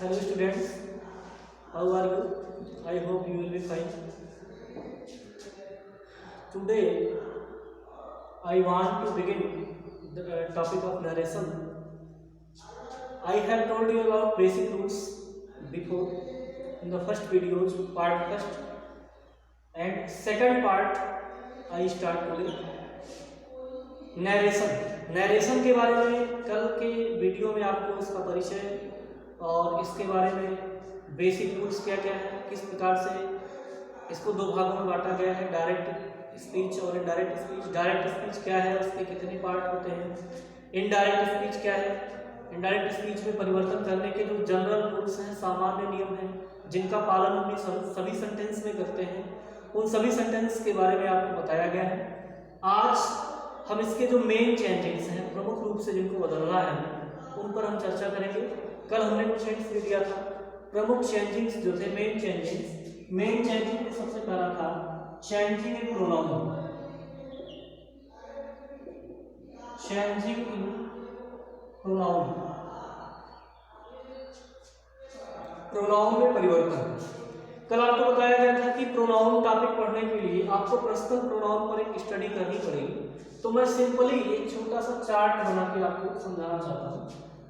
Hello students, how are you? I hope you will be fine. Today I want to begin the topic of narration. I have told you about basic rules before in the first videos, part first and second part. I start today. Narration के बारे में कल के video में आपको इसका परिचय और इसके बारे में बेसिक रूल्स क्या क्या है, किस प्रकार से इसको दो भागों में बांटा गया है, डायरेक्ट स्पीच और इनडायरेक्ट स्पीच। डायरेक्ट स्पीच क्या है, उसके कितने पार्ट होते हैं, इनडायरेक्ट स्पीच क्या है, इनडायरेक्ट स्पीच में परिवर्तन करने के जो जनरल रूल्स हैं, सामान्य नियम हैं, जिनका पालन हम सभी सेंटेंस में करते हैं, उन सभी सेंटेंस के बारे में आपको बताया गया है। आज हम इसके जो मेन चेंजेस हैं, प्रमुख रूप से जिनको बदलना है, उन पर हम चर्चा करेंगे। कल हमने कुछ हिंट्स दे दिया था। प्रमुख चेंजिंग्स जो थे, मेन चेंजिंग में सबसे पहला था changing in pronoun. Changing in pronoun में परिवर्तन। कल आपको बताया गया था कि प्रोनाउन टॉपिक पढ़ने के लिए आपको पर्सनल प्रोनाउन पर एक स्टडी करनी पड़ेगी। तो मैं सिंपली एक छोटा सा चार्ट बना के आपको समझाना चाहता हूँ।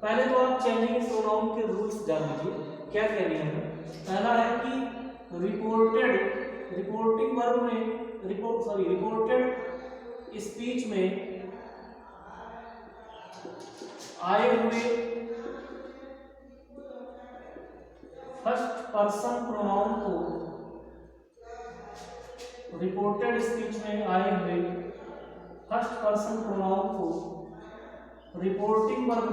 पहले तो आप चेंजिंग इन प्रोनाउन के रूल्स जान लीजिए, क्या कह रही है। पहला है कि रिपोर्टेड स्पीच में आए हुए फर्स्ट पर्सन प्रोनाउन को, रिपोर्टेड स्पीच में आए हुए फर्स्ट पर्सन प्रोनाउन को रिपोर्टिंग वर्ब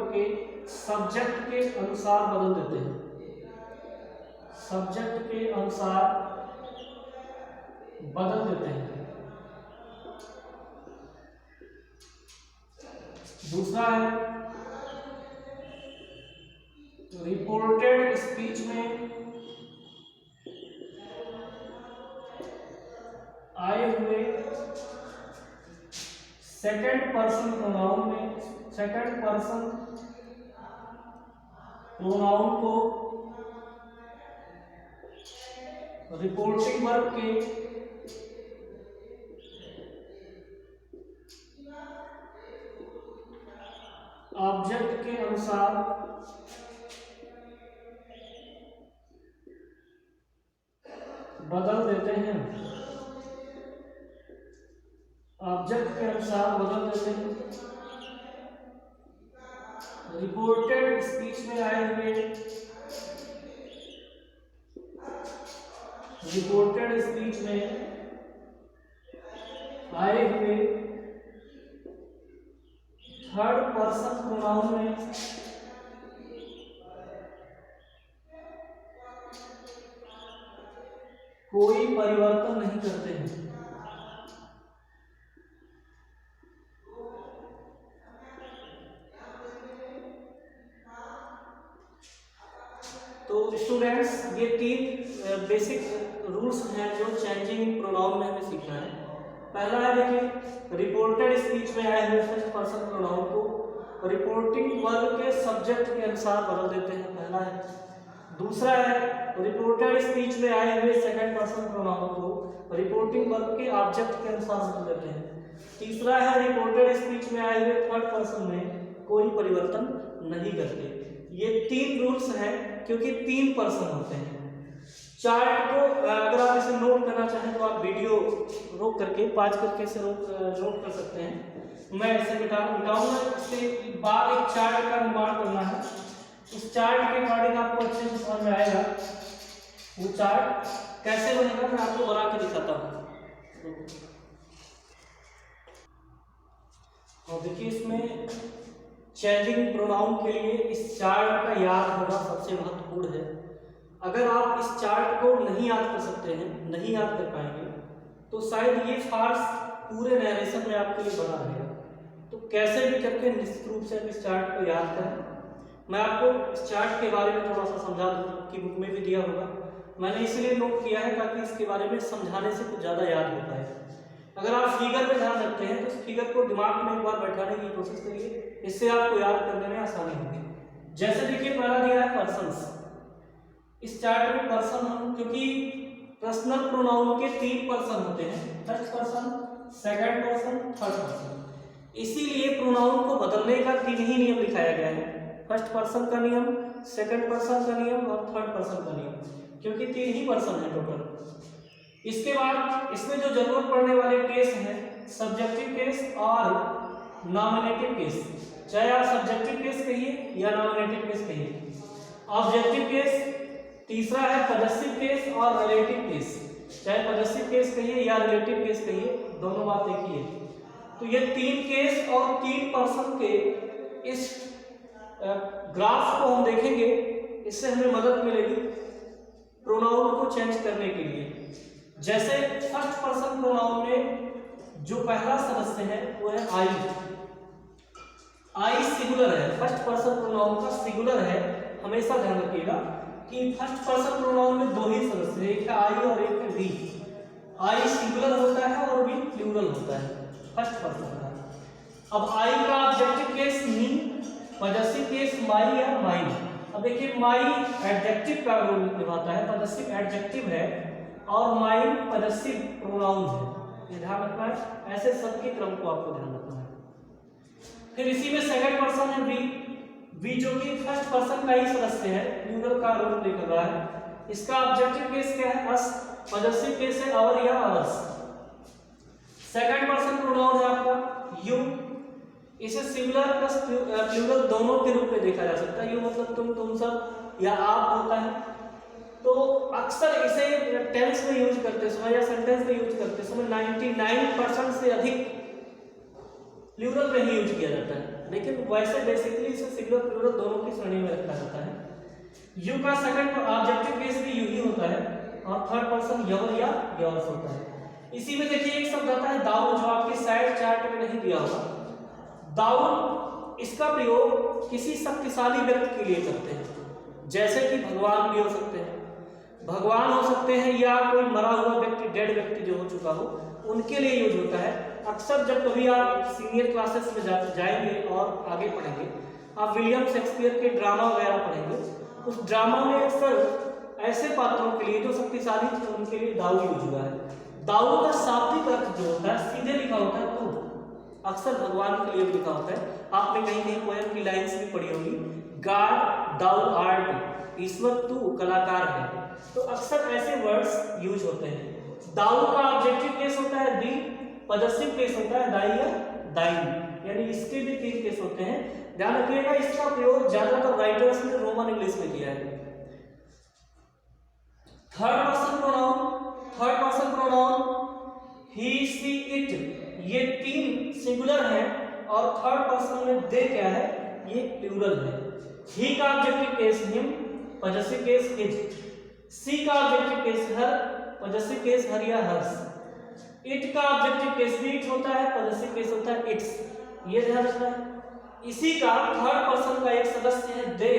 के सब्जेक्ट के अनुसार बदल देते हैं। सब्जेक्ट के अनुसार बदल देते हैं। दूसरा है रिपोर्टेड स्पीच में आए हुए सेकंड पर्सन प्रोनाउन को रिपोर्टिंग वर्ब के ऑब्जेक्ट के अनुसार बदल देते हैं। ऑब्जेक्ट के अनुसार बदल देते हैं। रिपोर्टेड स्पीच में आए हुए थर्ड पर्सन प्रोनाउन में कोई परिवर्तन नहीं करते हैं। तो स्टूडेंट्स, ये तीन बेसिक रूल्स हैं जो चेंजिंग प्रोनाउन में हमें सीखना है। पहला है, देखिए, रिपोर्टेड स्पीच में आए हुए फर्स्ट पर्सन प्रोनाउन को रिपोर्टिंग वर्ब के सब्जेक्ट के अनुसार बदल देते हैं, पहला है। दूसरा है, रिपोर्टेड स्पीच में आए हुए सेकंड पर्सन प्रोनाउन को रिपोर्टिंग वर्ब के ऑब्जेक्ट के अनुसार बदल देते हैं। तीसरा है, रिपोर्टेड स्पीच में आए हुए थर्ड पर्सन में कोई परिवर्तन नहीं करते। ये तीन रूल्स हैं, क्योंकि तीन पर्सन होते हैं। चार्ट को अगर आप इसे नोट करना चाहें तो आप वीडियो रोक करके, पॉज करके इसे नोट कर सकते हैं। मैं इसे मिटाऊंगा। इसके बाद एक चार्ट का निर्माण करना है। उस चार्ट के अकॉर्डिंग आपको अच्छे से समझ में आएगा। वो चार्ट कैसे बनेगा मैं आपको बना के दिखाता हूँ। और देखिए, इसमें चेंजिंग प्रोनाउन के लिए इस चार्ट का याद होना सबसे महत्वपूर्ण है। अगर आप इस चार्ट को नहीं याद कर सकते हैं, नहीं याद कर पाएंगे, तो शायद ये फार्स पूरे नरेशन में आपके लिए बना रहेगा। तो कैसे भी करके निश्चित रूप से आप इस चार्ट को याद करें। मैं आपको इस चार्ट के बारे में थोड़ा सा समझा दूँ, कि बुक में भी दिया होगा। मैंने इसलिए नोट किया है ताकि इसके बारे में समझाने से कुछ ज़्यादा याद हो पाए। अगर आप फिगर पे ध्यान रखते हैं तो इस फिगर को दिमाग में एक बार बैठाने की कोशिश करिए, इससे आपको याद करने में आसानी होगी। जैसे देखिए पहला दिया है पर्सन्स। इस चार्ट में पर्सन हम, क्योंकि पर्सनल प्रोनाउन के 3 पर्सन होते हैं, first person, second person, third person, इसीलिए प्रोनाउन को बदलने का 3 ही नियम लिखाया गया है। फर्स्ट पर्सन का नियम, सेकंड पर्सन का नियम और थर्ड पर्सन का नियम, क्योंकि 3 ही पर्सन है टोटल। इसके बाद इसमें जो जरूरत पड़ने वाले केस हैं, सब्जेक्टिव केस और नॉमिनेटिव केस, चाहे आप सब्जेक्टिव केस कहिए या नॉमिनेटिव केस कहिए। ऑब्जेक्टिव केस, तीसरा है पॉजेसिव केस और रिलेटिव केस, चाहे पॉजेसिव केस कहिए या रिलेटिव केस कहिए, दोनों बात एक ही है। तो ये 3 केस और 3 पर्सन के इस ग्राफ को हम देखेंगे, इससे हमें मदद मिलेगी प्रोनाउन को चेंज करने के लिए। जैसे फर्स्ट पर्सन प्रोनाउन में जो पहला सदस्य है वो है आई। आई सिंगुलर है, फर्स्ट पर्सन प्रोनाउन का सिंगुलर है। हमेशा ध्यान रखिएगा कि फर्स्ट पर्सन प्रोनाउन में 2 ही सदस्य हैं, एक है आई और एक है वी। आई सिंगुलर होता है और वी प्लूरल होता है फर्स्ट पर्सन का। अब आई का objective case me, possessive case my या माइन। अब देखिए माई एडजेक्टिव का रोल निभाता है, पॉजेसिव एडजेक्टिव है, और माइन पॉजेसिव प्रोनाउन है, ये ध्यान रखना है। ऐसे सबके क्रम को आपको ध्यान रखना है। फिर इसी में सेकंड पर्सन है वी। वी जो कि फर्स्ट पर्सन का ही सदस्य है, प्लूरल का रोल प्ले कर रहा है। इसका ऑब्जेक्टिव केस क्या है? अस। पॉजेसिव केस है अवर या अवर्स। सेकंड पर्सन प्रोनाउन है आपका यू। इसे सिंगुलर प्लस प्लूरल दोनों के रूप में देखा जा सकता है। यू मतलब तुम सब या आप होता है। तो अक्सर इसे टेंस में यूज करते समय या सेंटेंस में यूज करते समय 99% से अधिक प्लूरल में ही यूज किया जाता है, लेकिन वैसे बेसिकली इसे सिंगुलर प्लूरल दोनों की श्रेणी में रखा जाता है। यू का सेकंड ऑब्जेक्टिव केस भी यू ही होता है और थर्ड पर्सन योर या योर्स होता है। इसी में देखिए एक शब्द आता है दाऊ, जो आपके साइड चार्ट में नहीं दिया होगा। दाऊ, इसका प्रयोग किसी शक्तिशाली व्यक्ति के लिए करते हैं, जैसे कि भगवान भी हो सकते हैं, भगवान हो सकते हैं, या कोई मरा हुआ व्यक्ति, डेड व्यक्ति जो हो चुका हो, उनके लिए यूज होता है। अक्सर जब कभी आप सीनियर क्लासेस में जाएंगे और आगे पढ़ेंगे, आप विलियम शेक्सपियर के ड्रामा वगैरह पढ़ेंगे, उस ड्रामा में अक्सर ऐसे पात्रों के लिए जो शक्तिशाली थे उनके लिए दाऊ यूज हुआ है। दाऊ का शाब्दिक अर्थ जो होता है सीधे लिखा होता है तू, अक्सर भगवान के लिए भी लिखा होता है। आपने कहीं कहीं पोएम की लाइन्स भी पढ़ी होगी, गॉड दाऊ आर्ट, ईश्वर तू कलाकार है। तो अक्सर ऐसे वर्ड्स यूज होते हैं। दाऊ का ऑब्जेक्टिव केस होता है दी, पॉजेसिव केस होता है दाई या दाइन, यानी इसके भी 3 केस होते हैं। ध्यान रखिएगा इसका प्रयोग ज्यादातर राइटर्स ने रोमन इंग्लिश में किया है। Third person pronoun he, she, it, ये 3 सिंगुलर हैं और थर्ड पर्सन में दे क्या है, ये प्लूरल है। ही का objective case him, possessive case his. She का objective case her, possessive case her या हर्स। इट का ऑब्जेक्टिव केस भी इट होता है, पॉजेसिव केस होता है इट्स, ये ध्यान रखना है। इसी का थर्ड पर्सन का एक सदस्य है दे,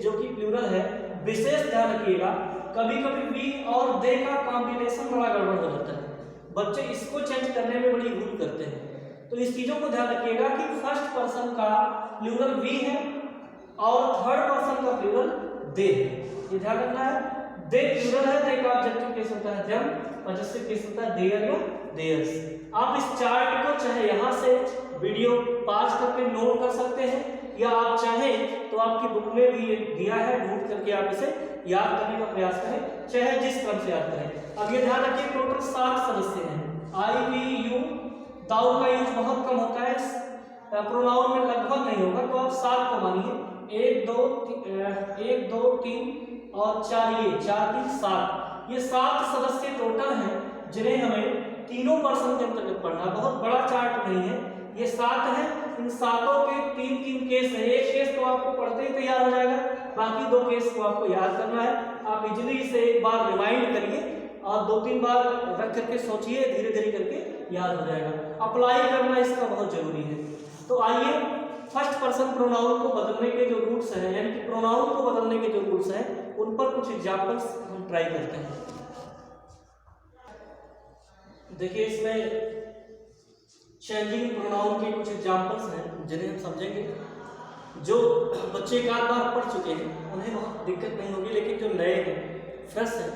जो कि प्लूरल है। विशेष ध्यान रखिएगा कभी कभी वी और दे का कॉम्बिनेशन बड़ा गड़बड़ हो जाता है, बच्चे इसको चेंज करने में बड़ी भूल करते हैं। तो इस चीजों को ध्यान रखिएगा कि फर्स्ट पर्सन का प्लूरल वी है और थर्ड पर्सन का प्लूरल दे है, ये ध्यान रखना है। दे प्लूरल है, दे का ऑब्जेक्टिव केस होता है देम, पॉजेसिव केस होता है देयर या देयर्स। आप इस चार्ट को चाहे यहाँ से वीडियो पॉज करके नोट कर सकते हैं, या आप चाहें तो आपकी बुक में भी ये दिया है, नोट करके आप इसे याद करने का प्रयास करें, चाहे जिस क्रम से याद करें। अब ये ध्यान रखिए टोटल 7 सदस्य हैं। आई, वी, यू, दाऊ का यूज बहुत कम होता है, प्रोनाउन में लगभग नहीं होगा, तो आप 7 को मानिए। 1 2 3 और 4, ये 4 3 7, ये 7 सदस्य टोटल हैं जिन्हें हमें तीनों पर्सन के अंतर्गत पढ़ना। बहुत बड़ा चार्ट नहीं है, ये 7 है। इन 7 के 3 केस है। एक केस तो आपको पढ़ते ही तैयार हो जाएगा, बाकी 2 केस को आपको याद करना है। आप इजीली इसे एक बार रिवाइंड करिए और 2-3 बार रख करके सोचिए, धीरे धीरे करके याद हो जाएगा। अप्लाई करना इसका बहुत जरूरी है। तो आइए फर्स्ट पर्सन प्रोनाउन को बदलने के जो रूल्स हैं, यानी कि प्रोनाउन को बदलने के जो रूल्स हैं, उन पर कुछ एग्जाम्पल्स हम ट्राई करते हैं। देखिए इसमें चेंजिंग प्रोनाउन के कुछ एग्जांपल्स हैं जिन्हें हम समझेंगे। जो बच्चे एक आध बार पढ़ चुके हैं उन्हें बहुत दिक्कत नहीं होगी, लेकिन जो नए हैं, फ्रेश हैं,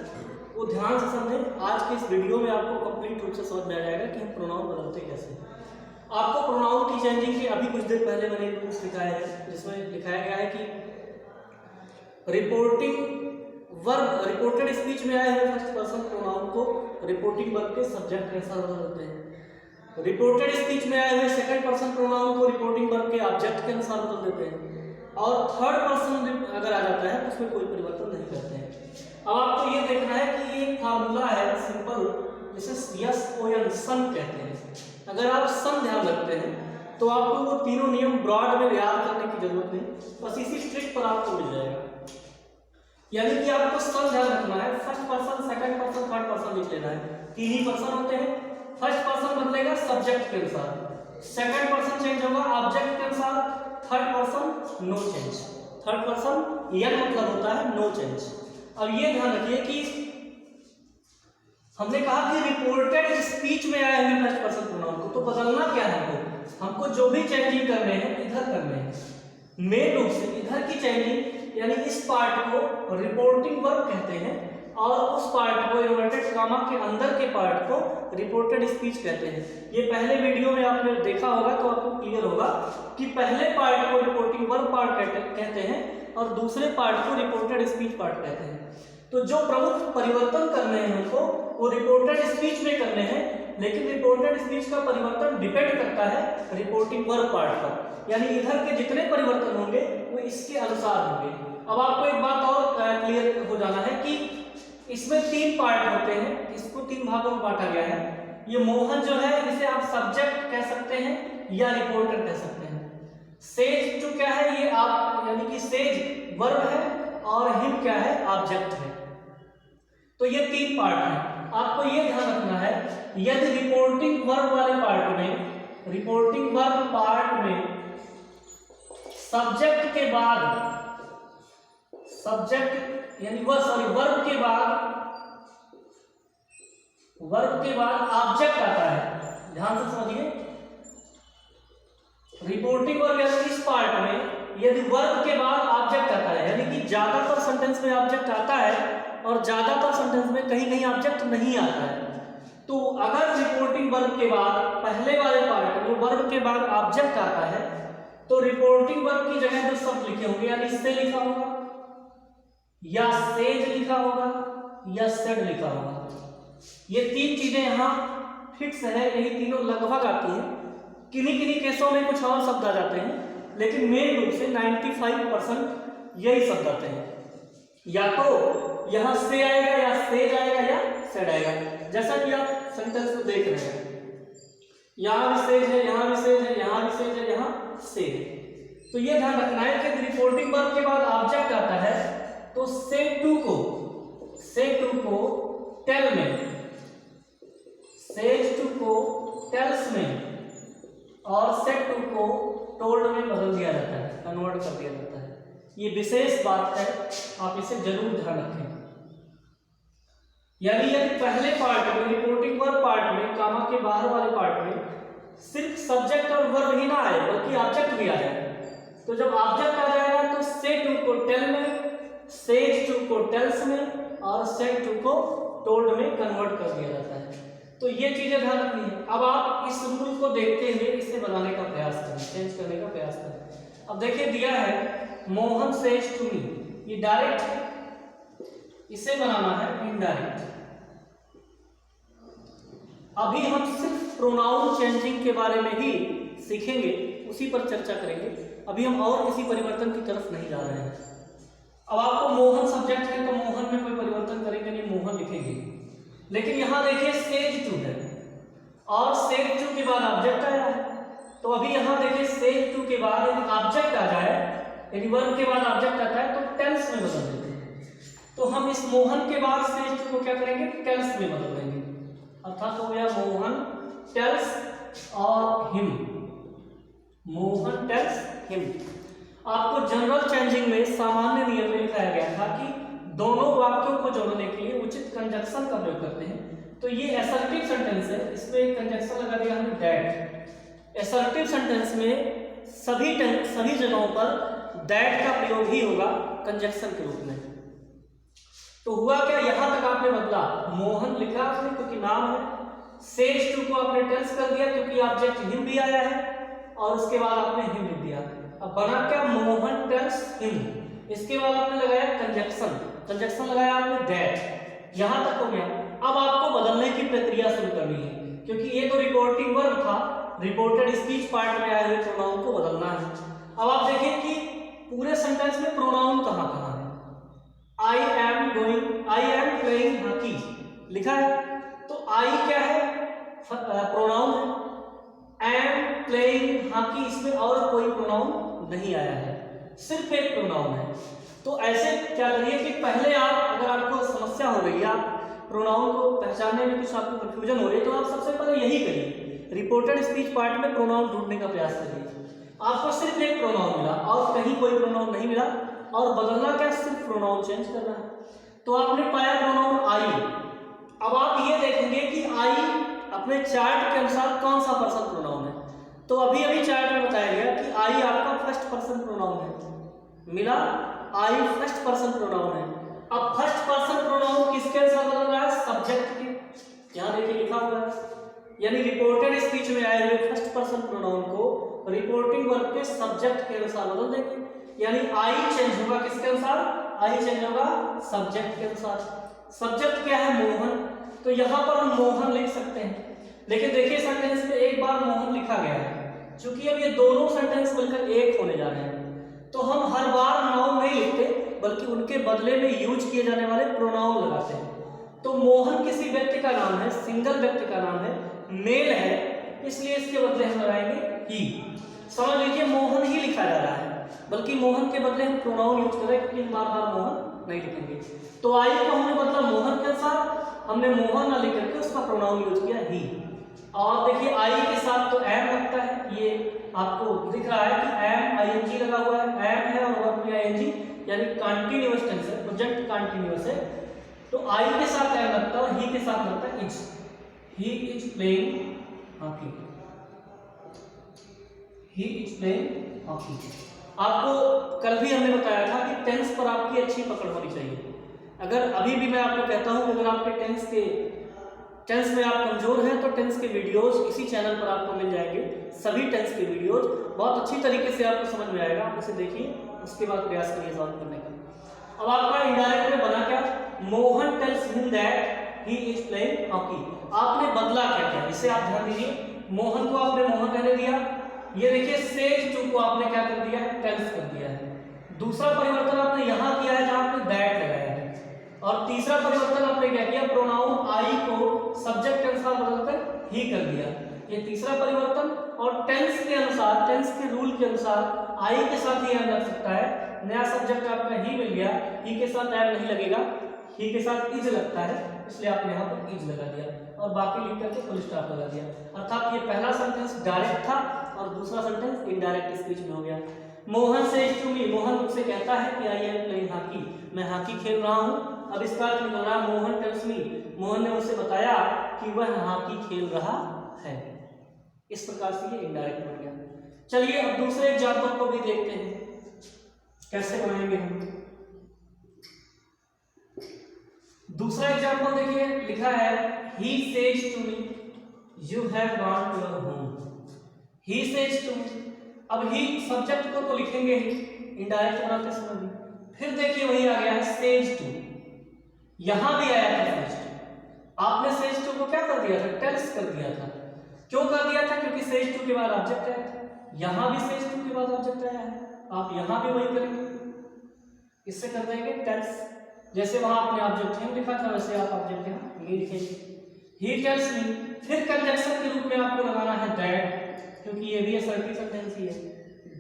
वो ध्यान से समझें। आज के इस वीडियो में आपको कंप्लीट रूप से समझ में आ जाएगा कि हम प्रोनाउन बदलते कैसे हैं। आपको प्रोनाउन की चेंजिंग के अभी कुछ देर पहले मैंने रूल्स दिखाए हैं, जिसमें दिखाया गया है कि रिपोर्टेड स्पीच में आए हुए फर्स्ट पर्सन प्रोनाउन को रिपोर्टिंग वर्ब के सब्जेक्ट के अनुसार बदलते हैं। रिपोर्टेड स्पीच में आए हुए सेकंड पर्सन प्रोनाउन को रिपोर्टिंग वर्ब के ऑब्जेक्ट के अनुसार बदल देते हैं। और थर्ड पर्सन अगर आ जाता है तो उसमें कोई परिवर्तन नहीं करते हैं। अब आपको ये देखना है कि ये फार्मूला है सिंपल, जिसे यस ओ एन सन कहते हैं। अगर आप सन ध्यान रखते हैं तो आपको वो तीनों नियम ब्रॉड में याद करने की जरूरत नहीं, बस इसी ट्रिक पर आपको मिल जाएगा। यानी कि आपको सन ध्यान रखना है, first person, second person, third person लिख लेना है। तीन ही पर्सन होते हैं। फर्स्ट पर्सन बदलेगा सब्जेक्ट के अनुसार, सेकंड पर्सन चेंज होगा ऑब्जेक्ट के अनुसार, third person no change. Third person यह मतलब होता है नो चेंज। अब ये ध्यान रखिए कि हमने कहा कि रिपोर्टेड स्पीच में आए हुए फर्स्ट पर्सन प्रोनाउन को तो बदलना क्या है, हमको जो भी चेंजिंग करने हैं इधर करने हैं। मेन रूप से इधर की चेंजिंग, यानी इस पार्ट को रिपोर्टिंग वर्ब कहते हैं और उस पार्ट को इन्वर्टेड कामा के अंदर के पार्ट को रिपोर्टेड स्पीच कहते हैं। ये पहले वीडियो में आपने देखा होगा तो आपको क्लियर होगा कि पहले पार्ट को रिपोर्टिंग वर्ब पार्ट कहते हैं और दूसरे पार्ट को रिपोर्टेड स्पीच पार्ट कहते हैं। तो जो प्रमुख परिवर्तन करने हैं हमको वो रिपोर्टेड स्पीच में करने हैं, लेकिन रिपोर्टेड स्पीच का परिवर्तन डिपेंड करता है रिपोर्टिंग वर्ब पार्ट पर, यानी इधर के जितने परिवर्तन होंगे वो इसके अनुसार होंगे। अब आपको एक बात और क्लियर हो जाना है कि इसमें तीन पार्ट होते हैं, इसको तीन भागों में बांटा गया है। ये मोहन जो है इसे आप सब्जेक्ट कह सकते हैं या रिपोर्टर कह सकते हैं। सेज जो क्या है, ये आप यानी कि सेज वर्ब है और हिम क्या है, ऑब्जेक्ट है। तो ये तीन पार्ट हैं। आपको ये ध्यान रखना है, यदि रिपोर्टिंग वर्ब वाले पार्ट में, रिपोर्टिंग वर्ब पार्ट में सब्जेक्ट के बाद, सब्जेक्ट यानी वर्ब के बाद ऑब्जेक्ट आता है। ध्यान से समझिए, रिपोर्टिंग वर्ब यानी इस पार्ट में यदि वर्ब के बाद ऑब्जेक्ट आता है, यानी कि ज्यादातर सेंटेंस में ऑब्जेक्ट आता है और ज्यादातर सेंटेंस में कहीं कहीं ऑब्जेक्ट नहीं आता है, तो अगर रिपोर्टिंग वर्ब के बाद पहले वाले पार्ट में वर्ब के बाद ऑब्जेक्ट आता है तो रिपोर्टिंग वर्ब की जगह जो शब्द लिखे होंगे, यानी से लिखा होगा या सेज लिखा होगा या सेड लिखा होगा। ये तीन चीजें यहाँ फिक्स है, यही तीनों लगभग आती हैं। किन्हीं किन्हीं केसों में कुछ और शब्द आ जाते हैं, लेकिन मेन रूप से 95% यही शब्द आते हैं। या तो यहाँ से आएगा या सेज आएगा या सेड आएगा, जैसा कि आप सेंटेंस को देख रहे हैं। यहाँ भी सेज है, यहाँ भी सेज है, यहाँ भी सेज है, यहाँ से है। तो ये ध्यान रखना है कि रिपोर्टिंग वर्ब के बाद ऑब्जेक्ट आता है तो से टू को टेल में, सेज टू को टेल्स में और सेड टू को टोल्ड में बदल दिया जाता है, कन्वर्ट कर दिया जाता है। ये विशेष बात है, आप इसे जरूर ध्यान रखें। यानी यदि पहले पार्ट में, रिपोर्टिंग वर्ब पार्ट में, कामा के बाहर वाले पार्ट में सिर्फ सब्जेक्ट और वर्ब ही ना आए बल्कि ऑब्जेक्ट भी आ जाए, तो जब ऑब्जेक्ट आ जाएगा तो से टू को टेल में, सेज टू को टेल्स में और सेड टू को टोल्ड में कन्वर्ट कर दिया जाता है। तो ये चीजें ध्यान रखनी है। अब आप इस रूल को देखते हुए इसे बनाने का प्रयास करें, चेंज करने का प्रयास करें। अब देखिए दिया है मोहन सेज टू मी, ये डायरेक्ट, इसे बनाना है इनडायरेक्ट। अभी हम सिर्फ प्रोनाउन चेंजिंग के बारे में ही सीखेंगे, उसी पर चर्चा करेंगे। अभी हम और किसी परिवर्तन की तरफ नहीं जा रहे हैं। अब आपको मोहन सब्जेक्ट है तो मोहन में कोई परिवर्तन करेंगे नहीं, मोहन लिखेंगे। लेकिन यहाँ देखिए सेज टू है और सेज टू के बाद ऑब्जेक्ट आया है, तो अभी यहाँ देखिए सेज टू के बाद यदि ऑब्जेक्ट आ जाए, यदि वर्ब के बाद ऑब्जेक्ट आता है तो टेल्स में बदल देते हैं। तो हम इस मोहन के बाद सेज टू को क्या करेंगे, टेल्स में बदल देंगे। अर्थात हो गया मोहन टेल्स और हिम, मोहन टेल्स हिम। आपको जनरल चेंजिंग में सामान्य नियम में लिखाया गया था कि दोनों वाक्यों को जोड़ने के लिए उचित कंजक्शन का प्रयोग करते हैं। तो ये असर्टिव सेंटेंस है, इसमें एक कंजक्शन लगा दिया हमने दैट, असर्टिव सेंटेंस में सभी जगहों पर दैट का प्रयोग ही होगा कंजक्शन के रूप में। तो हुआ क्या, यहां तक आपने बदला, मोहन लिखा आपने क्योंकि नाम है, सेज टू को आपने टेंस कर दिया क्योंकि ऑब्जेक्ट हिम भी आया है, और उसके बाद आपने हिम लिख दिया। अब बना क्या, मोहन टेल्स हिम। इसके बाद आपने लगाया कंजक्शन लगाया आपने दैट। यहां तक हो गया। अब आपको बदलने की प्रक्रिया शुरू करनी है, क्योंकि ये तो रिपोर्टिंग वर्ब था, रिपोर्टेड स्पीच पार्ट में आए हुए प्रोनाउन को बदलना है। अब आप देखें कि पूरे सेंटेंस में प्रोनाउन कहां कहां है। आई एम प्लेइंग हॉकी लिखा है, तो आई क्या है, प्रोनाउन है। एम प्लेइंग हॉकी, इसमें और कोई प्रोनाउन नहीं आया है, सिर्फ एक प्रोनाउन है। तो ऐसे क्या करिए कि पहले आप, अगर आपको समस्या हो रही है, आप प्रोनाउन को पहचानने में कुछ आपको कंफ्यूजन हो रही है, तो आप सबसे पहले यही करिए, रिपोर्टेड स्पीच पार्ट में प्रोनाउन ढूंढने का प्रयास करिए। आपको सिर्फ एक प्रोनाउन मिला और कहीं कोई प्रोनाउन नहीं मिला, और बदलना क्या, सिर्फ प्रोनाउन चेंज करना है। तो आपने पाया प्रोनाउन आई। अब आप ये देखेंगे कि आई अपने चार्ट के अनुसार कौन सा पर्सन प्रोनाउन है। तो अभी चार्ट में बताया गया कि आई आपका फर्स्ट पर्सन प्रोनाउन है, मिला, आई फर्स्ट पर्सन प्रोनाउन है। अब फर्स्ट पर्सन प्रोनाउन किसके अनुसार बदल रहा है, सब्जेक्ट के। यहां देखिए लिखा हुआ है, यानी रिपोर्टेड स्पीच में आए हुए फर्स्ट पर्सन प्रोनाउन को रिपोर्टिंग वर्ब के सब्जेक्ट के अनुसार बदल देंगे, यानी आई चेंज होगा किसके अनुसार, आई चेंज होगा सब्जेक्ट के अनुसार। सब्जेक्ट क्या है, मोहन, तो यहां पर हम मोहन लिख सकते हैं। लेकिन देखिए सेंटेंस में एक बार मोहन लिखा गया है, क्योंकि अब ये दोनों सेंटेंस मिलकर एक होने जा रहे हैं, तो हम हर बार नाउन नहीं लिखते, बल्कि उनके बदले में यूज किए जाने वाले प्रोनाउन लगाते हैं। तो मोहन किसी व्यक्ति का नाम है, सिंगल व्यक्ति का नाम है, मेल है, इसलिए इसके बदले हम लगाएंगे ही। समझ लीजिए मोहन ही लिखा जा रहा है, बल्कि मोहन के बदले हम प्रोनाउन यूज करें, क्योंकि बार बार मोहन नहीं लिखेंगे। तो आई को हमने बदला मोहन के साथ, हमने मोहन ना लिख करके उसका प्रोनाउन यूज किया ही। और देखिए आई के साथ तो एम लगता है, ये आपको दिख रहा है कि एम आईएनजी लगा हुआ है, एम है और वर्ब में आईएनजी, यानी कंटीन्यूअस टेंस है, प्रेजेंट कंटीन्यूअस है। तो आई के साथ एम लगता है और ही के साथ लगता है is. He is playing hockey, he is playing hockey. आपको कल भी हमने बताया था कि टेंस पर आपकी अच्छी पकड़ होनी चाहिए। अगर अभी भी मैं आपको कहता हूं कि अगर आपके टेंस में आप कमजोर हैं, तो टेंस के वीडियोस इसी चैनल पर आपको मिल जाएंगे। सभी टेंस के वीडियोस बहुत अच्छी तरीके से आपको समझ में आएगा, आप उसे देखिए, उसके बाद प्रयास करिए सॉल्व करने का। अब आपका इनडायरेक्ट में बना क्या, Mohan tells him that he is playing hockey. आपने बदला क्या किया, इसे आप ध्यान दीजिए। मोहन को आपने मोहन रहने दिया, ये देखिए सेज टू को आपने क्या कर दिया है, टेल्स कर दिया है। दूसरा परिवर्तन आपने यहां किया है जहां आपने दैट लगाया है, और तीसरा परिवर्तन आपने क्या किया, प्रोनाउन आई को सब्जेक्ट के अनुसार बदलकर ही कर दिया, ये तीसरा परिवर्तन। और टेंस के अनुसार, टेंस के रूल के अनुसार आई के साथ ही एम लग सकता है। नया सब्जेक्ट आपका ही मिल गया, ही के साथ एम नहीं लगेगा, ही के साथ इज लगता है, इसलिए आपने यहाँ पर इज लगा दिया और बाकी लिख करके फुल स्टॉप लगा दिया। अर्थात ये पहला सेंटेंस डायरेक्ट था और दूसरा सेंटेंस इनडायरेक्ट स्पीच में हो गया। Mohan says to me, Mohan मुझसे कहता है कि आई एम प्लेइंग हॉकी, मैं हॉकी खेल रहा हूँ। अब इसका अर्थ निकल रहा है मोहन टेल्स मी, मोहन ने मुझसे बताया कि वह हॉकी खेल रहा है। इस प्रकार से ये इनडायरेक्ट बन गया। चलिए अब दूसरे एग्जाम्पल को भी देखते हैं, कैसे बनाएंगे हम। दूसरा एग्जाम्पल देखिए, लिखा है he says to me you have gone to your home। he says to me, अब ही सब्जेक्ट को तो लिखेंगे ही इनडायरेक्ट बनाते समय भी। फिर देखिए वही आ गया है says to, यहां भी आया था says to। आपने says to को क्या कर दिया था, टेल्स कर दिया था। क्यों कर दिया था, क्योंकि says to के बाद ऑब्जेक्ट आया था। यहां भी says to के बाद ऑब्जेक्ट आया है, आप यहां भी वही करेंगे, इससे कर देंगे टेल्स। जैसे वहां आपने ऑब्जेक्ट हिम लिखा था, वैसे आप ऑब्जेक्ट यहां मी लिखेंगे। ही टेल्स मी, फिर कंजक्शन के रूप में आपको लगाना है दैट, क्योंकि ये भी असर्टिव सेंटेंस ही है।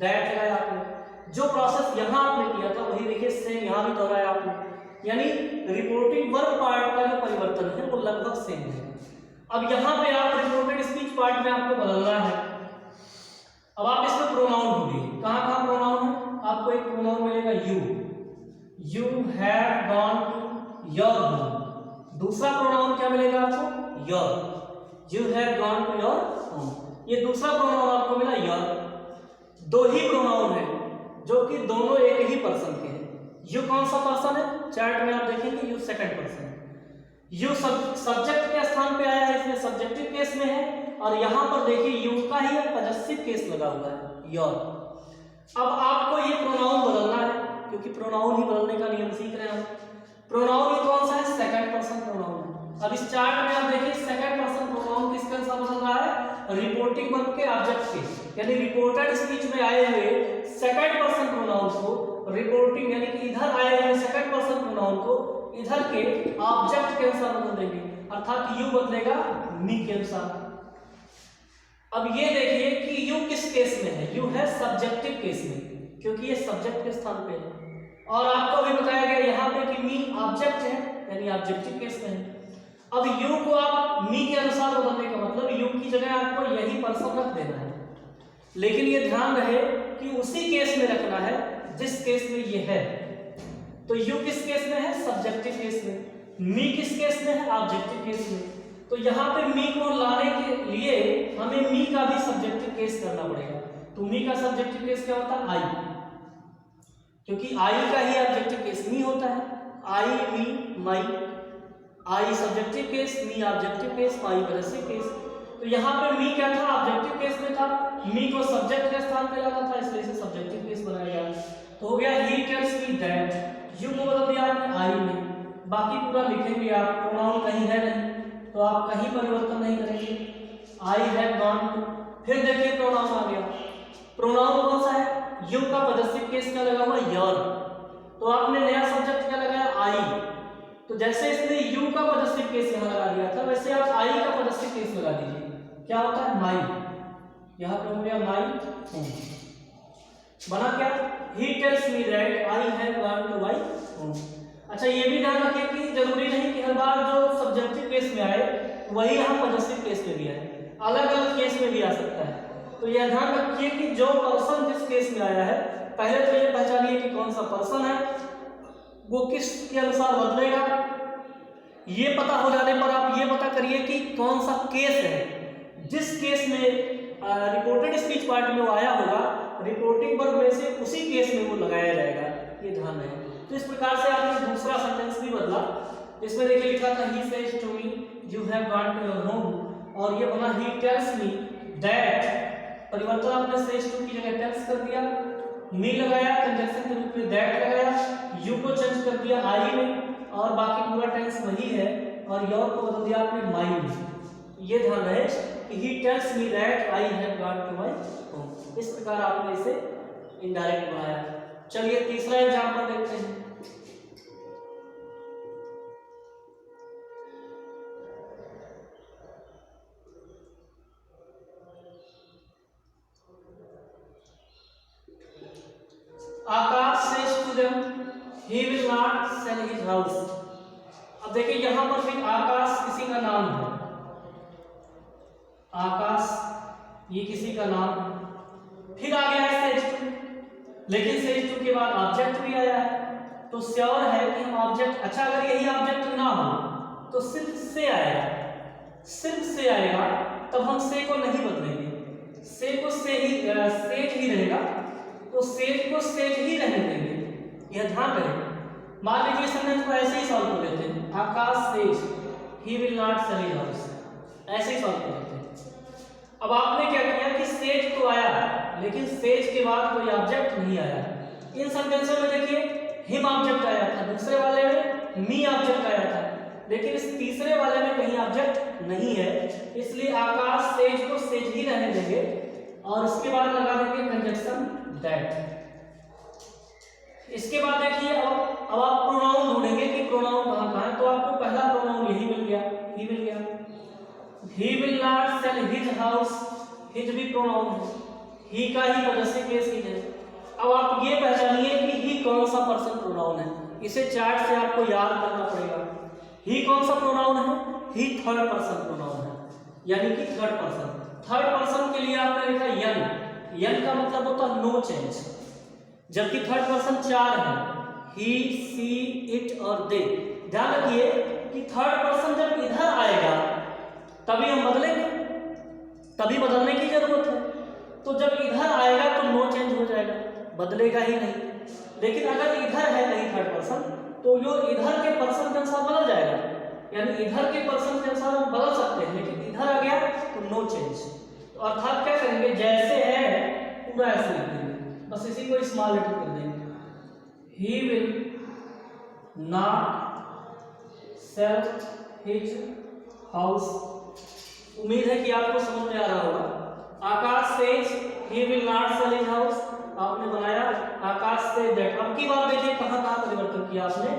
दैट लगाया आपने, जो प्रोसेस यहां आपने किया था वही देखिए सेम यहां भी दोहराया आपने, यानी रिपोर्टिंग वर्ब पार्ट का जो परिवर्तन है वो लगभग सेम है। अब यहां पे आप रिपोर्टेड स्पीच पार्ट में आपको बदलना है। अब आप इसमें प्रोनाउन ढूंढिए, कहां कहां प्रोनाउन है। आपको एक प्रोनाउन मिलेगा you have gone to your home. दूसरा प्रोनाउन क्या मिलेगा आपको, your, you have gone to your home. ये दूसरा प्रोनाउन आपको मिला योर। दो ही प्रोनाउन है जो कि दोनों एक ही पर्सन के हैं। यू कौन सा पर्सन है, चार्ट में आप देखेंगे यू सेकंड पर्सन है। यू सब्जेक्ट के स्थान पे आया है, इसमें सब्जेक्टिव केस में है, और यहां पर देखिए यू का ही पॉजेसिव केस लगा हुआ है योर। अब आपको ये प्रोनाउन बदलना है, क्योंकि प्रोनाउन ही बदलने का नियम सीख रहे हैं हम। प्रोनाउन ये कौन सा है, सेकंड पर्सन प्रोनाउन है। अब इस चार्ट में आप देखिए सेकंड पर्सन प्रोनाउन किसके अनुसार बदल रहा है, रिपोर्टिंग वर्ब के ऑब्जेक्ट के, यानी रिपोर्टेड स्पीच में आए हुए सेकंड पर्सन प्रोनाउन को रिपोर्टिंग यानी कि इधर आए हुए सेकंड पर्सन प्रोनाउन को इधर के ऑब्जेक्ट के अनुसार बदल देंगे, अर्थात यू बदलेगा मी के अनुसार। अब ये देखिए कि यू किस केस में है, यू है सब्जेक्टिव केस में, क्योंकि ये सब्जेक्ट के स्थान पे है। और आपको भी बताया गया यहाँ पे कि मी ऑब्जेक्ट है, यानी ऑब्जेक्टिव केस में है। अब यू को आप मी के अनुसार बदलने का मतलब यू की जगह आपको यही पर्सन रख देना है, लेकिन ये ध्यान रहे कि उसी केस में रखना है जिस केस में ये है। तो यू किस केस में है, सब्जेक्टिव केस में, मी किस केस में है, ऑब्जेक्टिव केस में। तो यहाँ पे मी को लाने के लिए हमें मी का भी सब्जेक्टिव केस करना पड़ेगा। तो मी का सब्जेक्टिव केस क्या होता है, आई, क्योंकि आई का ही ऑब्जेक्टिव केस मी होता है। आई, मी, माई, आई सब्जेक्टिव केस, मी ऑब्जेक्टिव केस, माई पॉजेसिव केस। तो यहाँ पे मी क्या था, ऑब्जेक्टिव केस में था, मी को सब्जेक्ट के स्थान पे लाना था, इसलिए इसे सब्जेक्टिव केस बनाया गया। तो हो गया ही टेल्स मी दैट, यू को बदल दिया आपने आई में। बाकी पूरा लिखेंगे आप, प्रोनाउन कहीं है नहीं तो आप कहीं परिवर्तन नहीं करेंगे। आई हैव गॉन टू, फिर देखिए प्रोनाउन आ गया। प्रोनाउन कौन सा है, यू का पॉजेसिव केस क्या लगा हुआ, योर। तो आपने नया सब्जेक्ट क्या लगाया, आई। तो जैसे इसने यू का पॉजेसिव केस यहाँ लगा दिया था, वैसे आप आई का पॉजेसिव केस लगा दीजिए। क्या होता है, माई। यहाँ पे हो गया माई होम। बना क्या, he tells me that I have gone to my home. अच्छा ये भी ध्यान रखिए कि जरूरी नहीं कि हर बार जो सब्जेक्टिव केस में आए वही हम पॉजेसिव केस में भी आए, अलग अलग केस में भी आ सकता है। तो यह ध्यान रखिए कि जो पर्सन जिस केस में आया है, पहले तो ये पहचानिए कि कौन सा पर्सन है, वो किस के अनुसार बदलेगा। ये पता हो जाने पर आप ये पता करिए कि कौन सा केस है, जिस केस में रिपोर्टेड स्पीच पार्ट में वो आया होगा, रिपोर्टिंग वर्ब में से उसी केस में वो लगाया जाएगा, ये ध्यान रहे। तो इस प्रकार से आपने दूसरा सेंटेंस भी बदला। इसमें देखिए लिखा था he says to me you have gone to your home, और ये बना ही टेल्स मी दैट। परिवर्तन आपने सेज टू की जगह टेल्स कर दिया, मी लगाया कंजंक्शन के रूप में दैट लगाया, यू को चेंज कर दिया आई में, और बाकी पूरा टेंस वही है, और योर को बदल दिया आपने माई में। ये ध्यान रहे कि he tells me that I have gone to my home. इस प्रकार आपने इसे इनडायरेक्ट बनाया। चलिए तीसरा एग्जांपल देखते हैं। Akash says to them he will not sell his house. अब देखिए यहां पर भी आकाश किसी का नाम है, आकाश ये किसी का नाम है। फिर आ गया है सेज टू, लेकिन सेज टू के बाद ऑब्जेक्ट भी आया है, तो श्योर है कि हम ऑब्जेक्ट, अच्छा अगर यही ऑब्जेक्ट ना हो तो सिर्फ से आएगा, सिर्फ से आएगा, तब हम से को नहीं बदलेंगे, से को से ही सेज ही रहेगा, तो सेज को सेज ही रहने देंगे, यह ध्यान रहे। मान लीजिए सेंटेंस को ऐसे ही सॉल्व कर लेते हैं, Akash says he will not sell his house, ऐसे ही सॉल्व कर लेते हैं। अब आपने क्या किया कि सेज तो आया, लेकिन सेज के बाद कोई ऑब्जेक्ट नहीं आया। इन सेंटेंसों में देखिए हिम ऑब्जेक्ट आया था, दूसरे वाले में मी ऑब्जेक्ट आया था, लेकिन इस तीसरे वाले में कहीं ऑब्जेक्ट नहीं है, इसलिए आकाश सेज को सेज ही रहने देंगे, और इसके बाद लगा देंगे कंजंक्शन दैट। इसके बाद देखिए अब आप प्रोनाउन ढूंढेंगे कि प्रोनाउन कहाँ है, तो आपको पहला प्रोनाउन यही मिल गया, ही मिल गया। ही will not sell his house, his भी प्रोनाउन है, ही का ही पॉजेसिव केस ही है। अब आप ये पहचानिए कि ही कौन सा पर्सन प्रोनाउन है, इसे चार्ट से आपको याद करना पड़ेगा। ही कौन सा प्रोनाउन है, ही थर्ड पर्सन प्रोनाउन है, यानी कि थर्ड पर्सन। थर्ड पर्सन के लिए आपने लिखा यन, यन का मतलब होता है नो चेंज, जबकि थर्ड पर्सन चार है, ही, सी, इट और दे। ध्यान रखिए कि थर्ड पर्सन जब इधर आएगा तभी हम बदलेंगे, तभी बदलने की जरूरत है। तो जब इधर आएगा तो नो चेंज हो जाएगा, बदलेगा ही नहीं। लेकिन अगर इधर है कहीं थर्ड पर्सन तो जो इधर के पर्सन के अनुसार बदल जाएगा, यानी इधर के पर्सन के अनुसार हम बदल सकते हैं, लेकिन इधर आ गया तो नो चेंज। तो अर्थात क्या करेंगे, जैसे है पूरा ऐसे लिख देंगे, बस इसी को स्मॉल लेटर कर देंगे। He will not sell his house. उम्मीद है कि आपको समझ में आ रहा होगा। Akash says he will not sell his house, आपने बनाया आकाश से दैट। अब की बात देखिए कहां कहां परिवर्तन किया आपने।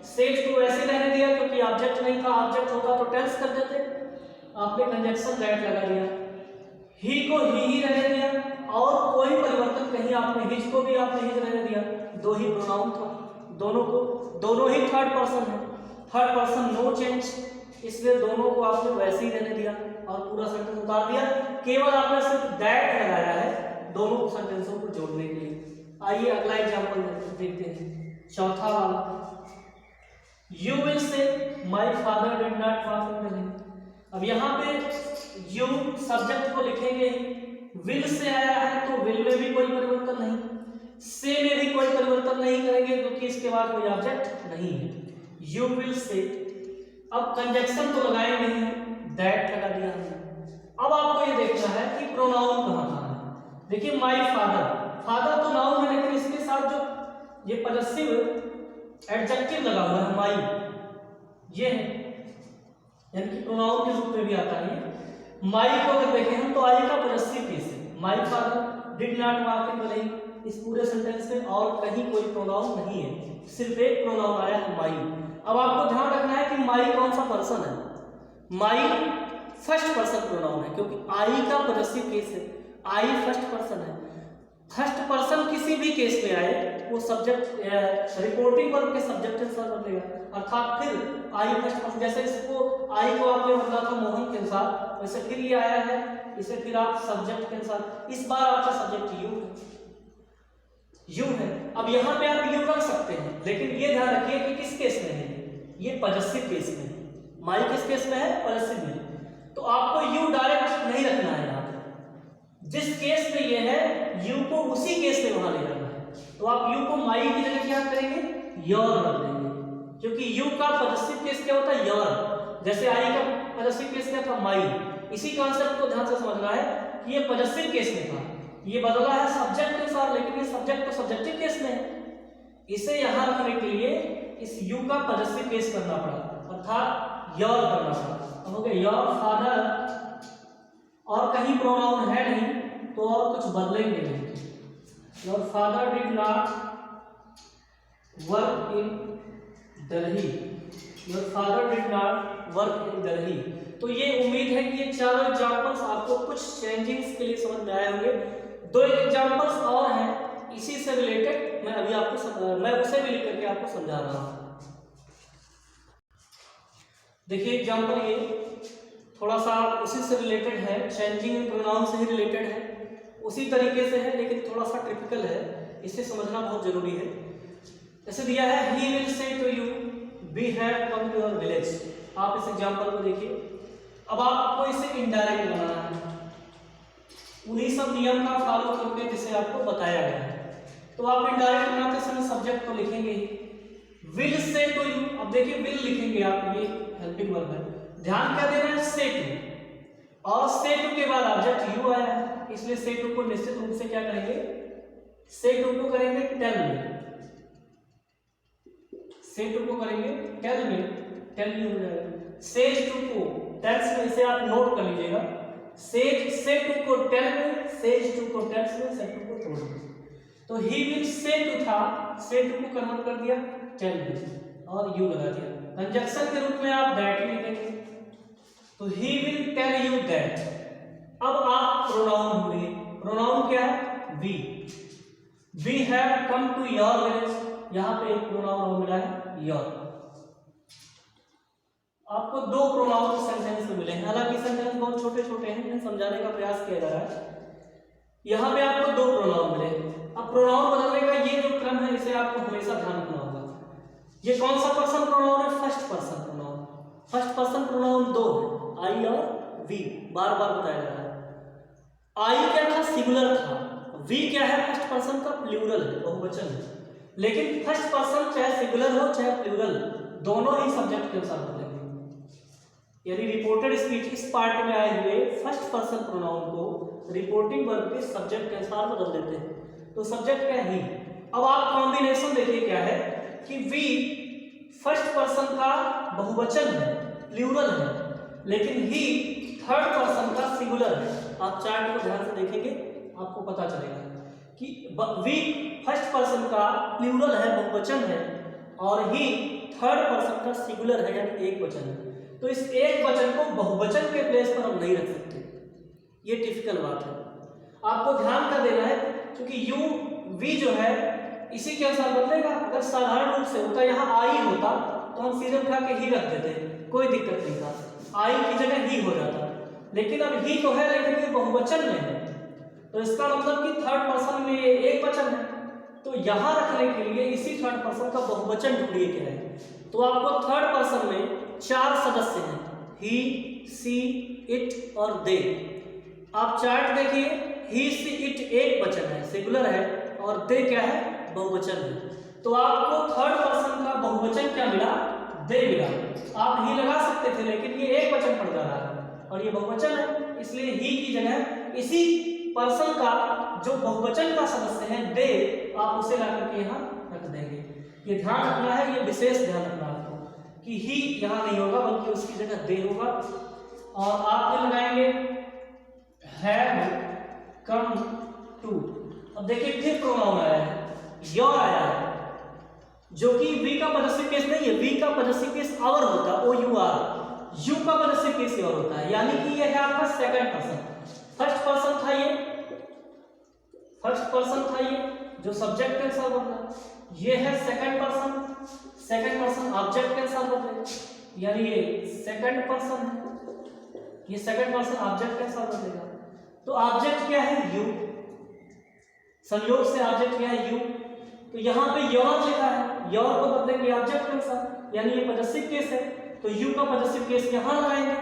सेज को वैसे रहने दिया क्योंकि ऑब्जेक्ट नहीं था, ऑब्जेक्ट होता तो टेंस कर देते, आपने कंजक्शन दैट लगा दिया। ही को ही रहने दिया और कोई परिवर्तन कहीं आपने, हिज को भी आपने हिज रहने दिया, दो ही प्रोनाउन था, दोनों ही थर्ड पर्सन है, थर्ड पर्सन नो चेंज, इसलिए दोनों को आपने वैसे ही रहने दिया और पूरा सेंटेंस उतार दिया। केवल आपने सिर्फ दैट लगाया है दोनों सेंटेंसों को जोड़ने के लिए। आइए अगला एग्जांपल देखते हैं, चौथा वाला। You will say my father did not walk in the rain. अब यहाँ पे यू सब्जेक्ट को लिखेंगे, विल से आया है तो विल में भी कोई परिवर्तन नहीं, से में भी कोई परिवर्तन नहीं करेंगे क्योंकि इसके बाद कोई ऑब्जेक्ट नहीं है। यू विल से, अब कंजक्शन तो लगाएंगे ही, दैट लगा दिया हमने। अब आपको ये देखना है कि प्रोनाउन कहाँ कहाँ है। देखिए माय फादर, फादर तो नाउन है लेकिन इसके साथ जो ये पॉजेसिव एडजेक्टिव लगा हुआ है माय, ये है, यानी कि प्रोनाउन के रूप में भी आता है। माय को अगर देखें हम तो आई का पॉजेसिव केस है। My father did not walk in the rain, इस पूरे सेंटेंस में और कहीं कोई प्रोनाउन नहीं है, सिर्फ एक प्रोनाउन आया है माय। अब आपको ध्यान रखना है कि माई कौन सा पर्सन है। माई फर्स्ट पर्सन प्रोनाउन है क्योंकि आई का पॉजेसिव केस है, आई फर्स्ट पर्सन है। फर्स्ट पर्सन किसी भी केस में आए वो सब्जेक्ट रिपोर्टिंग वर्ब के सब्जेक्ट के साथ बदलेगा, अर्थात फिर आई फर्स्ट पर्सन, जैसे इसको आई को आपने बदला था मोहन के अनुसार, वैसे फिर ये आया है, इसे फिर आप सब्जेक्ट के अनुसार, इस बार आपका सब्जेक्ट यू है। अब यहाँ पे आप यू रख सकते हैं लेकिन ये ध्यान रखिए कि किस केस में है, ये पॉजेसिव केस में है। माई किस केस में है, पॉजेसिव में। तो आपको यू डायरेक्ट नहीं रखना है यहाँ पे, जिस केस में ये है यू को उसी केस में वहां ले जाना है। तो आप यू को माई की जगह क्या करेंगे, योर रख देंगे, क्योंकि यू का पॉजेसिव केस क्या होता है, योर। जैसे आई का पॉजेसिव केस क्या था, माई। इसी कॉन्सेप्ट को ध्यान से समझना है कि ये पॉजेसिव केस में था, ये बदला है सब्जेक्ट के साथ, लेकिन ये सब्जेक्ट तो सब्जेक्टिव केस में है। इसे यहां रखने के लिए इस यू का पॉजेसिव केस करना पड़ा, अर्थात योर करना पड़ा। अब हो गया योर फादर, और कहीं प्रोनाउन है नहीं तो और कुछ बदलेंगे नहीं। Your father did not work in Delhi, your father did not work in Delhi. तो ये उम्मीद है कि ये चारों एग्जांपल्स आपको कुछ चेंजिंग्स के लिए समझ में आए होंगे। दो एग्जांपल्स और हैं इसी से रिलेटेड, मैं अभी आपको मैं उसे भी लिख करके आपको समझा रहा हूं। देखिए एग्जांपल ये थोड़ा सा उसी से रिलेटेड है, चेंजिंग प्रोनाउन से ही रिलेटेड है, उसी तरीके से है लेकिन थोड़ा सा टिपिकल है, इसे समझना बहुत जरूरी है। जैसे दिया है he will say to you we have come to your village. आप इस एग्जांपल को देखिए। अब आपको इसे इनडायरेक्ट बनाना है, उन्हीं सब नियम का फॉलो करके जिसे आपको बताया गया है। तो आप इनडायरेक्ट बनाते समय सब्जेक्ट को लिखेंगे विल से टू यू। अब देखिए विल लिखेंगे आप, ये हेल्पिंग वर्ब है, ध्यान क्या देना है, से टू, और से टू के बाद ऑब्जेक्ट यू आया है, इसलिए से टू को निश्चित रूप से क्या करेंगे, से टू को करेंगे टेल में, से टू को करेंगे टेल में, टेल यू हो जाएगा। सेज टू को टेल्स में, इसे आप नोट कर लीजिएगा, सेज से टू को टेल में, सेज टू को टेल्स में, से टू को तोड़ में। तो ही विल से टू था, से टू को कन्वर्ट कर दिया टेल में और यू लगा दिया। कंजक्शन के रूप में आप दैट लिखेंगे, तो he will tell you that. अब आप प्रोनाउन ढूंढिए, प्रोनाउन क्या है, we have come to your village, यहां पे एक प्रोनाउन मिला है योर। आपको दो प्रोनाउन सेंटेंस में मिले हैं, हालांकि सेंटेंस बहुत छोटे छोटे हैं, इन्हें समझाने का प्रयास किया जा रहा है। यहां पे आपको दो प्रोनाउन मिले। अब प्रोनाउन बदलने का ये जो क्रम है इसे आपको हमेशा ध्यान रखना होगा। ये कौन सा पर्सन प्रोनाउन है, first person pronoun. First person pronoun दो है, आई और वी, बार बार बताया जा रहा है। आई क्या था, सिंगुलर था, वी क्या है, फर्स्ट पर्सन का प्लूरल है, बहुवचन है। लेकिन फर्स्ट पर्सन चाहे सिंगुलर हो चाहे प्लूरल, दोनों ही सब्जेक्ट के अनुसार बदलेंगे। यानी रिपोर्टेड स्पीच इस पार्ट में आए हुए फर्स्ट पर्सन प्रोनाउन को रिपोर्टिंग वर्ब के सब्जेक्ट के अनुसार बदल देते हैं। तो सब्जेक्ट क्या है, ही। अब आप कॉम्बिनेशन देखिए क्या है कि वी फर्स्ट पर्सन का बहुवचन है, प्लूरल है, लेकिन ही थर्ड पर्सन का सिंगुलर है। आप चार्ट को ध्यान से देखेंगे आपको पता चलेगा कि वी फर्स्ट पर्सन का प्लूरल है, बहुवचन है, और ही थर्ड पर्सन का सिंगुलर है, यानी एक वचन है। तो इस एक वचन को बहुवचन के प्लेस पर हम नहीं रख सकते, ये टिपिकल बात है, आपको ध्यान कर देना है। क्योंकि यू वी जो है इसी के अनुसार बदलेगा। अगर साधारण रूप से होता, यहाँ आई होता तो हम सीधे उठा के ही रख देते, कोई दिक्कत नहीं था, आई की जगह ही हो जाता। लेकिन अब ही तो है, लेकिन ये बहुवचन में है, तो इसका मतलब कि थर्ड पर्सन में एक वचन है। तो यहाँ रखने के लिए इसी थर्ड पर्सन का बहुवचन ढूंढिए क्या है। तो आपको थर्ड पर्सन में 4 सदस्य हैं, ही, सी, इट और दे। आप चार्ट देखिए, ही, सी, इट एक वचन है, सिंगुलर है, और दे क्या है, बहुवचन है। तो आपको थर्ड पर्सन का बहुवचन क्या मिला, दे मिला। आप ही लगा सकते थे, लेकिन ये एक वचन पड़ जा रहा है और ये बहुवचन है, इसलिए ही की जगह इसी पर्सन का जो बहुवचन का सदस्य है दे, आप उसे ला करके यहाँ रख देंगे। ये ध्यान रखना है, ये विशेष ध्यान रखना है आपको कि ही यहाँ नहीं होगा, बल्कि उसकी जगह दे होगा। और आप ये लगाएंगे हैव कम टू। अब देखिए फिर प्रोनाउन आया है, योर आया है, जो कि वी का पॉजेसिव केस नहीं है। वी का पॉजेसिव केस आवर होता है, ओ यू आर। यू का पॉजेसिव केस योर होता है, यानी कि ये है आपका सेकंड पर्सन। फर्स्ट पर्सन था ये, फर्स्ट पर्सन था ये जो सब्जेक्ट के साथ बदला, ये है second person, second person object के साथ बदलेगा, यानी ये सेकंड पर्सन है, ये सेकंड पर्सन ऑब्जेक्ट के साथ बदलेगा। तो ऑब्जेक्ट क्या है, यू, संयोग से ऑब्जेक्ट क्या है, यू। तो यहाँ पे योर लिखा है, योर को बदलेंगे ऑब्जेक्ट के साथ, यानी ये पॉजेसिव केस है, तो यू का पॉजेसिव केस यहाँ लगाएंगे,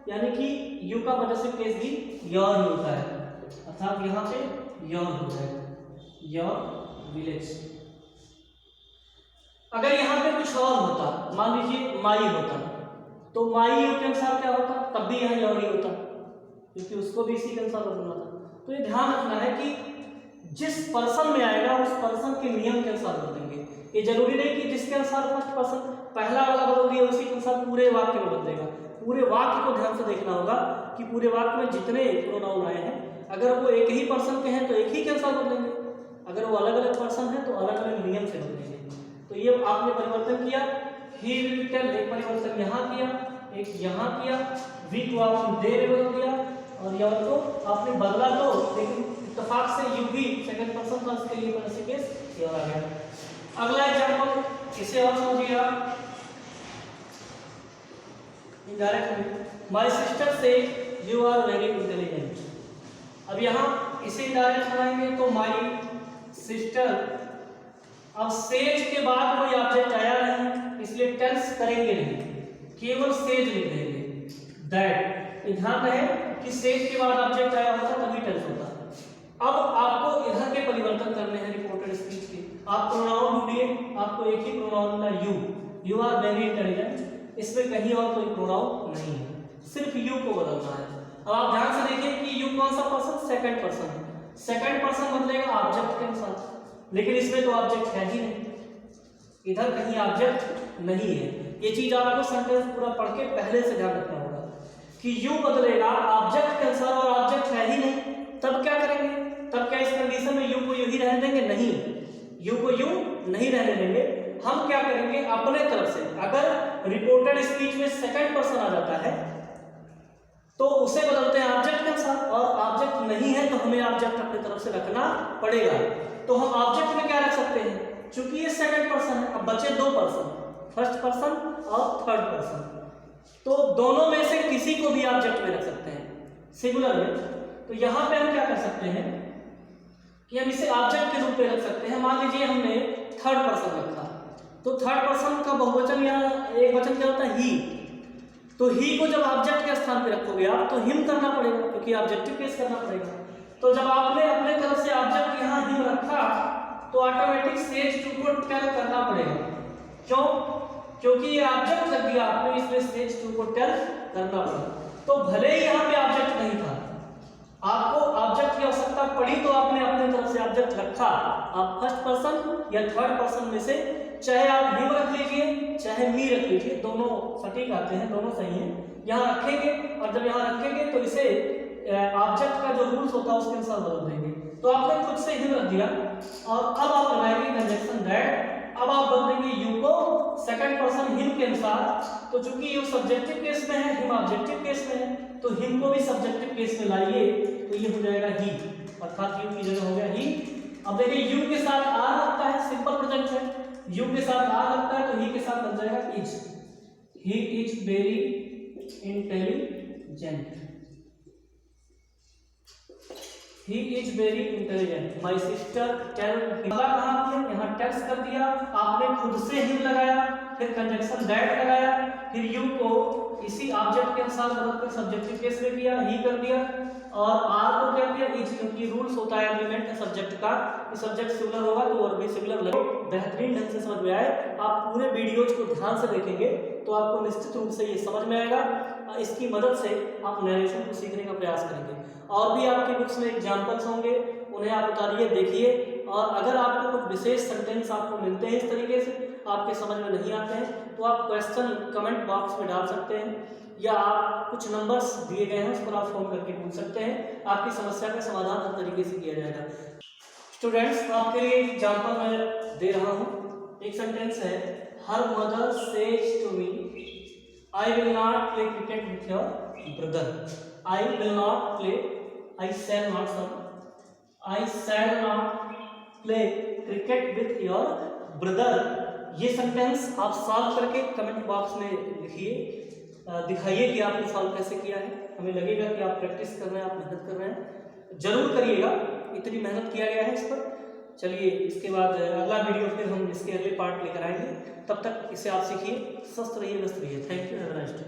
यानी कि यू का पॉजेसिव केस भी योर ही होता है, अर्थात यहाँ पे योर हो जाएगा, योर विलेज। अगर यहाँ पे कुछ और होता, मान लीजिए माई होता, तो माई के अनुसार क्या होता, तब भी यहाँ योर ही होता, क्योंकि उसको भी इसी के अनुसार बदलना था। तो ये ध्यान रखना है कि जिस पर्सन में आएगा उस पर्सन के नियम के अनुसार बदलेंगे। ये जरूरी नहीं कि जिसके अनुसार फर्स्ट पर्सन पहला वाला बदल दिया उसी के अनुसार पूरे वाक्य में बदलेगा। पूरे वाक्य को ध्यान से देखना होगा कि पूरे वाक्य में जितने प्रोनाउन आए हैं, अगर वो एक ही पर्सन के हैं तो एक ही के अनुसार बदलेंगे, अगर वो अलग अलग पर्सन है तो अलग अलग नियम से बदलेंगे। तो ये आपने परिवर्तन किया, ही विल टेल, एक परिवर्तन यहाँ किया, एक यहाँ किया, वी को आपने दे में बदल दिया, और योर को आपने बदला तो, लेकिन इत्तेफाक से यू भी सेकंड पर्सन था, उसके लिए पॉजेसिव केस योर आ गया। अगला एग्जांपल, इसे और समझिए आप इनडायरेक्ट, माय सिस्टर से यू आर वेरी इंटेलिजेंट। अब यहाँ इसे इनडायरेक्ट बनाएंगे तो माय सिस्टर, अब सेज के बाद कोई ऑब्जेक्ट आया नहीं, इसलिए टेंस करेंगे नहीं, केवल सेज लिख देंगे दैट। ध्यान रहे कि सेज के बाद ऑब्जेक्ट आया होता तभी टेंस होता। अब आपको इधर के परिवर्तन करने हैं रिपोर्टेड स्पीच के। आप प्रोनाउन ढूंढिए, आपको एक ही प्रोनाउन मिला you, you are very intelligent, इसमें कहीं और कोई प्रोनाउन नहीं है, सिर्फ यू को बदलना है। अब आप ध्यान से देखिए कि यू कौन सा पर्सन, सेकंड पर्सन है, सेकंड पर्सन बदलेगा ऑब्जेक्ट के साथ, लेकिन इसमें तो ऑब्जेक्ट है ही नहीं, इधर कहीं ऑब्जेक्ट नहीं है। ये चीज आपको सेंटेंस पूरा पढ़ के पहले से ध्यान रखना होगा कि यू बदलेगा ऑब्जेक्ट के अनुसार और ऑब्जेक्ट है ही नहीं, तब क्या करेंगे, तब क्या इस कंडीशन में यू को यू ही रहने देंगे, नहीं, यू को यू नहीं रहने देंगे। हम क्या करेंगे अपने तरफ से, अगर रिपोर्टेड स्पीच में सेकंड पर्सन आ जाता है तो उसे बदलते हैं ऑब्जेक्ट के अनुसार, और ऑब्जेक्ट नहीं है तो हमें ऑब्जेक्ट अपनी तरफ से रखना पड़ेगा। तो हम ऑब्जेक्ट में क्या रख सकते हैं, चूंकि ये सेकंड पर्सन है, अब बचे दो पर्सन, फर्स्ट पर्सन और थर्ड पर्सन, तो दोनों में से किसी को भी ऑब्जेक्ट में रख सकते हैं सिंगुलर में। तो यहाँ पे हम क्या कर सकते हैं कि हम इसे ऑब्जेक्ट के रूप में रख सकते हैं। मान लीजिए हमने थर्ड पर्सन रखा, तो थर्ड पर्सन का बहुवचन या एक वचन क्या होता है, ही, तो ही को जब ऑब्जेक्ट के स्थान पे रखोगे आप तो हिम करना पड़ेगा, क्योंकि ऑब्जेक्टिव केस करना पड़ेगा। तो जब आपने अपने तरफ से ऑब्जेक्ट यहाँ हिम रखा तो ऑटोमेटिक स्टेज 2 को टेल करना पड़ेगा। क्यों? क्योंकि ये ऑब्जेक्ट रख दिया आपने, इसलिए स्टेज 2 को टेल करना पड़ेगा। तो भले ही यहाँ पे ऑब्जेक्ट नहीं था, आपको ऑब्जेक्ट की आवश्यकता पड़ी तो आपने अपने तरफ से ऑब्जेक्ट रखा। आप फर्स्ट पर्सन या थर्ड पर्सन में से चाहे आप हिम रख लीजिए चाहे मी रख लीजिए, दोनों सटीक आते हैं, दोनों सही हैं। यहाँ रखेंगे और जब यहाँ रखेंगे तो इसे ऑब्जेक्ट का जो रूल्स होता है उसके अनुसार बदल देंगे। तो आपने खुद से हिम रख दिया और अब आप लगाएंगे कंजंक्शन दैट। अब आप बदलेंगे यू को सेकंड पर्सन हिम के अनुसार। तो चूंकि यू सब्जेक्टिव केस में है, हिम ऑब्जेक्टिव केस में है, तो हिम को भी सब्जेक्टिव केस में लाइए तो ये हो जाएगा ही, अर्थात यू की जगह हो गया ही। अब देखिए यू के साथ आर लगता है, सिंपल प्रेजेंट है, यू के साथ आर लगता है तो ही के साथ बन जाएगा is. He is very intelligent, he is very intelligent. My sister tell, कहा आपने यहाँ टेक्स्ट कर दिया, आपने खुद से हिम लगाया, फिर कंजंक्शन दैट लगाया, फिर यू को इसी ऑब्जेक्ट के अनुसार बदलकर सब्जेक्टिव केस में किया, ही कर दिया, और आर को क्या किया इज, क्योंकि रूल्स होता है एग्रीमेंट है सब्जेक्ट का, सब्जेक्ट सिमिलर होगा तो वर्ब भी सिमिलर लगेगा। बेहतरीन ढंग से समझ में आए, आप पूरे वीडियोज को ध्यान से देखेंगे तो आपको निश्चित रूप से ये समझ में आएगा। इसकी मदद से आप नरेशन को सीखने का प्रयास करेंगे। और भी आपकी बुक्स में एग्जाम्पल्स होंगे, उन्हें आप उतारिए, देखिए। और अगर आपको कुछ विशेष सेंटेंस आपको मिलते हैं इस तरीके से, आपके समझ में नहीं आते हैं, तो आप क्वेश्चन कमेंट बॉक्स में डाल सकते हैं, या आप कुछ नंबर्स दिए गए हैं उस पर आप फोन करके पूछ सकते हैं। आपकी समस्या का समाधान हर तरीके से किया जाएगा। स्टूडेंट्स, आपके लिए एक एग्जाम्पल मैं दे रहा हूँ। एक सेंटेंस है, her mother says to me I will not play cricket with your brother. I will not play, I shall not, I shall not play cricket with your brother. ये sentence आप solve करके comment box में लिखिए, दिखाइए कि आपने solve कैसे किया है। हमें लगेगा कि आप प्रैक्टिस कर रहे हैं, आप मेहनत कर रहे हैं, जरूर करिएगा, इतनी मेहनत किया गया है इस पर। चलिए, इसके बाद अगला वीडियो फिर हम इसके अगले पार्ट लेकर आएंगे। तब तक इसे आप सीखिए। स्वस्थ रहिए, व्यस्त रहिए। Thank you, have a nice day.